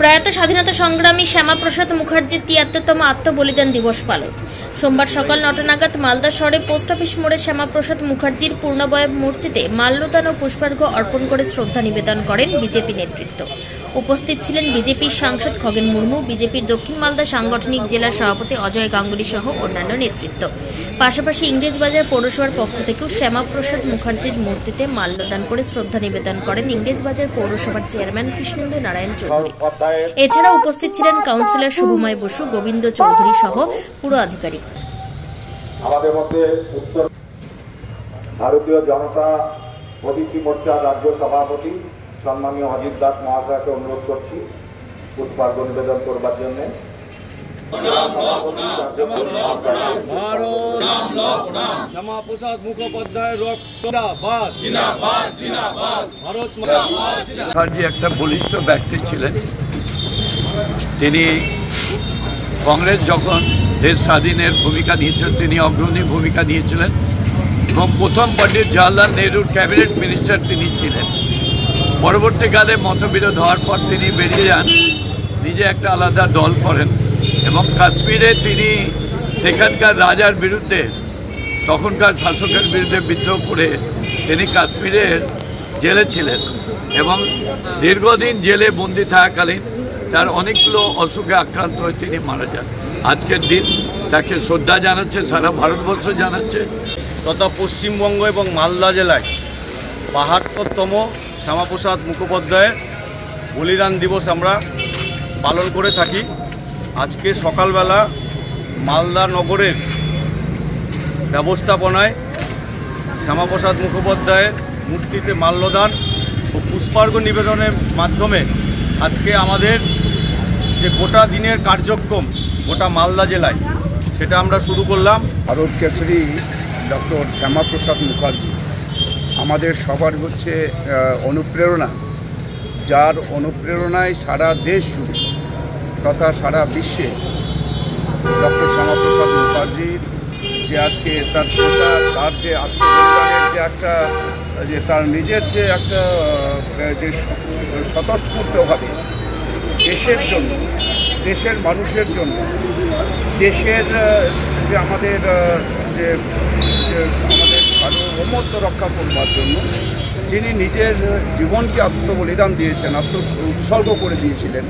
প্রয়াত স্বাধীনতা সংগ্রামী শ্যামাপ্রসাদ মুখার্জির ৭৩তম আত্মবলিদান দিবস পালন। সোমবার সকাল ৯টা নাগাদ মালদা শহরে পোস্ট অফিস মোড়ে শ্যামাপ্রসাদ মুখার্জির পূর্ণবয়ব মূর্তিতে মাল্যদান ও পুষ্পার্ঘ্য অর্পণ করে শ্রদ্ধা নিবেদন করেন বিজেপি নেতৃত্ব। উপস্থিত ছিলেন বিজেপির সাংসদ খগেন মুর্মু, বিজেপির দক্ষিণ মালদা সাংগঠনিক জেলার সভাপতি অজয় গাঙ্গুলি সহ অন্যান্য নেতৃত্ব। পাশাপাশি ইংরেজবাজার পৌরসভার পক্ষ থেকেও শ্যামাপ্রসাদ মুখার্জির মূর্তিতে মাল্যদান করে শ্রদ্ধা নিবেদন করেন ইংরেজবাজার পৌরসভার চেয়ারম্যান কৃষ্ণেন্দু নারায়ণ চৌধুরী। এছাড়া উপস্থিত ছিলেন কাউন্সিলর শুভময় বসু, গোবিন্দ চৌধুরী সহ পুর আধিকারিক। আমাদের মধ্যে উত্তর ভারতীয় জনতা ওবিসি মোর্চার রাজ্য সভাপতি সম্মানীয় অজিত দাস মহাশয়কে অনুরোধ করছি পুষ্পার্ঘ্য নিবেদন করবার জন্য। শ্যামাপ্রসাদ মুখোপাধ্যায় মুখার্জি একটা বলিষ্ঠ ব্যক্তি ছিলেন। তিনি কংগ্রেস যখন দেশ স্বাধীনের ভূমিকা নিয়েছিলেন, তিনি অগ্রণী ভূমিকা নিয়েছিলেন এবং প্রথম পণ্ডিত জওয়াহরলাল নেহরুর ক্যাবিনেট মিনিস্টার তিনি ছিলেন। পরবর্তীকালে মতবিরোধ হওয়ার পর তিনি বেরিয়ে যান, নিজে একটা আলাদা দল করেন এবং কাশ্মীরে তিনি সেখানকার রাজার বিরুদ্ধে, তখনকার শাসকের বিরুদ্ধে বিদ্রোহ করে তিনি কাশ্মীরের জেলে ছিলেন এবং দীর্ঘদিন জেলে বন্দি থাকাকালীন তার অনেকগুলো অসুখে আক্রান্ত হয়ে তিনি মারা যান। আজকের দিন তাকে শ্রদ্ধা জানাচ্ছে সারা ভারতবর্ষ, জানাচ্ছে তথা পশ্চিমবঙ্গ এবং মালদা জেলায় ৭২তম শ্যামাপ্রসাদ মুখোপাধ্যায়ের বলিদান দিবস আমরা পালন করে থাকি। আজকে সকালবেলা মালদা নগরের ব্যবস্থাপনায় শ্যামাপ্রসাদ মুখোপাধ্যায়ের মূর্তিতে মাল্যদান ও পুষ্পার্ঘ্য নিবেদনের মাধ্যমে আজকে আমাদের যে গোটা দিনের কার্যক্রম গোটা মালদা জেলায় সেটা আমরা শুরু করলাম। ভারত কেশরী ডক্টর শ্যামাপ্রসাদ মুখার্জি আমাদের সবার হচ্ছে অনুপ্রেরণা, যার অনুপ্রেরণায় সারা দেশ জুড়ে তথা সারা বিশ্বে ডক্টর শ্যামাপ্রসাদ মুখার্জির যে আজকে তার প্রচার, তার যে আত্মবলিদানের যে একটা যে তার নিজের যে একটা যে স্বতঃস্ফূর্তভাবে দেশের জন্য, দেশের মানুষের জন্য, দেশের যে আমাদের যে আমাদের সার্বভৌমত্ব রক্ষা করবার জন্য তিনি নিজের জীবনকে আত্মবলিদান দিয়েছেন, উৎসর্গ করে দিয়েছিলেন।